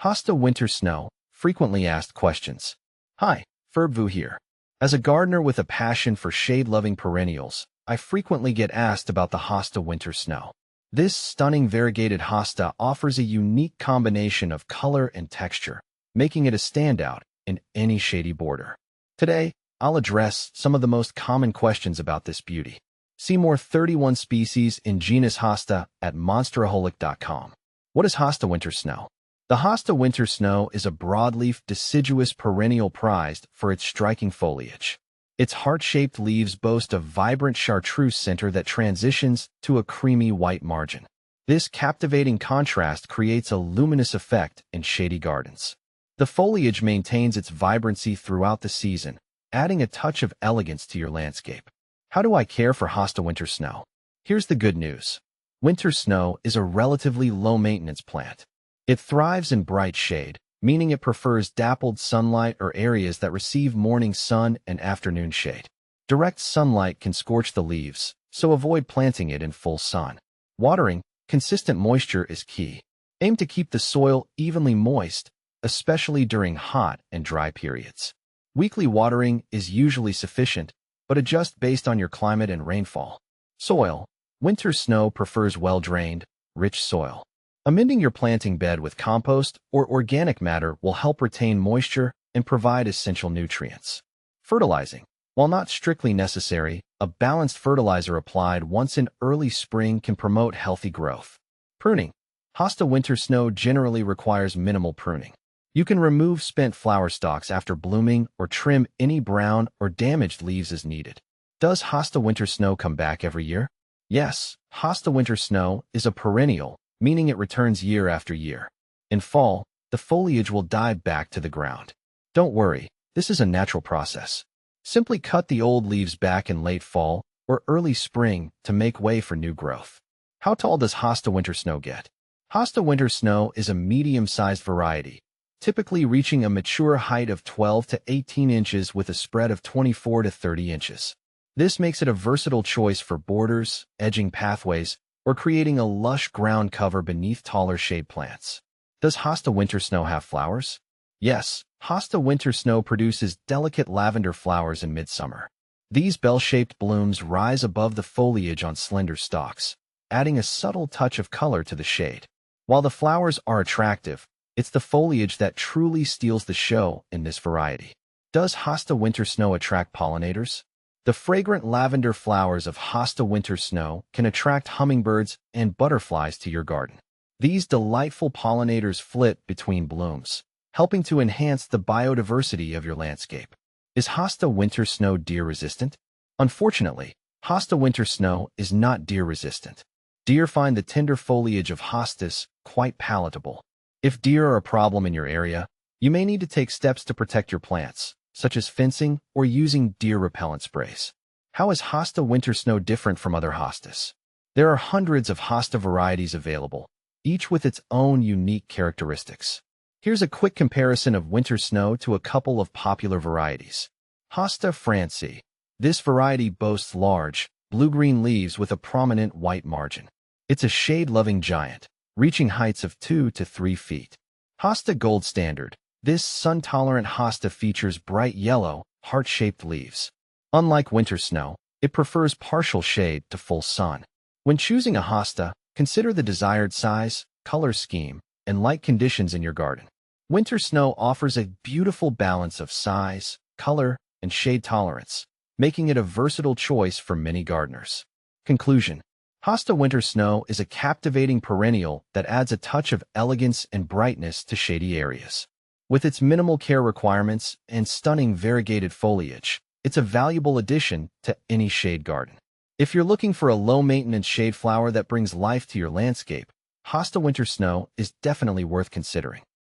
Hosta winter snow, frequently asked questions. Hi, Ferbvu here. As a gardener with a passion for shade-loving perennials, I frequently get asked about the Hosta winter snow. This stunning variegated hosta offers a unique combination of color and texture, making it a standout in any shady border. Today, I'll address some of the most common questions about this beauty. See more 31 species in genus Hosta at monsteraholic.com. What is Hosta winter snow? The Hosta winter snow is a broadleaf deciduous perennial prized for its striking foliage. Its heart-shaped leaves boast a vibrant chartreuse center that transitions to a creamy white margin. This captivating contrast creates a luminous effect in shady gardens. The foliage maintains its vibrancy throughout the season, adding a touch of elegance to your landscape. How do I care for Hosta winter snow? Here's the good news. Winter snow is a relatively low-maintenance plant. It thrives in bright shade, meaning it prefers dappled sunlight or areas that receive morning sun and afternoon shade. Direct sunlight can scorch the leaves, so avoid planting it in full sun. Watering, consistent moisture is key. Aim to keep the soil evenly moist, especially during hot and dry periods. Weekly watering is usually sufficient, but adjust based on your climate and rainfall. Soil. Winter snow prefers well-drained, rich soil. Amending your planting bed with compost or organic matter will help retain moisture and provide essential nutrients. Fertilizing. While not strictly necessary, a balanced fertilizer applied once in early spring can promote healthy growth. Pruning. Hosta winter snow generally requires minimal pruning. You can remove spent flower stalks after blooming or trim any brown or damaged leaves as needed. Does Hosta winter snow come back every year? Yes, Hosta winter snow is a perennial, meaning it returns year after year. In fall, the foliage will die back to the ground. Don't worry, this is a natural process. Simply cut the old leaves back in late fall or early spring to make way for new growth. How tall does Hosta winter snow get? Hosta winter snow is a medium-sized variety, typically reaching a mature height of 12 to 18 inches with a spread of 24 to 30 inches. This makes it a versatile choice for borders, edging pathways, or creating a lush ground cover beneath taller shade plants. Does Hosta winter snow have flowers? Yes, Hosta winter snow produces delicate lavender flowers in midsummer. These bell-shaped blooms rise above the foliage on slender stalks, adding a subtle touch of color to the shade. While the flowers are attractive, it's the foliage that truly steals the show in this variety. Does Hosta winter snow attract pollinators? The fragrant lavender flowers of Hosta winter snow can attract hummingbirds and butterflies to your garden. These delightful pollinators flit between blooms, helping to enhance the biodiversity of your landscape. Is Hosta winter snow deer-resistant? Unfortunately, Hosta winter snow is not deer-resistant. Deer find the tender foliage of hostas quite palatable. If deer are a problem in your area, you may need to take steps to protect your plants, such as fencing or using deer repellent sprays. How is Hosta winter snow different from other hostas? There are hundreds of Hosta varieties available, each with its own unique characteristics. Here's a quick comparison of winter snow to a couple of popular varieties. Hosta francii. This variety boasts large, blue-green leaves with a prominent white margin. It's a shade-loving giant, reaching heights of 2 to 3 feet. Hosta gold standard. This sun-tolerant hosta features bright yellow, heart-shaped leaves. Unlike winter snow, it prefers partial shade to full sun. When choosing a hosta, consider the desired size, color scheme, and light conditions in your garden. Winter snow offers a beautiful balance of size, color, and shade tolerance, making it a versatile choice for many gardeners. Conclusion. Hosta winter snow is a captivating perennial that adds a touch of elegance and brightness to shady areas. With its minimal care requirements and stunning variegated foliage, it's a valuable addition to any shade garden. If you're looking for a low-maintenance shade flower that brings life to your landscape, Hosta winter snow is definitely worth considering.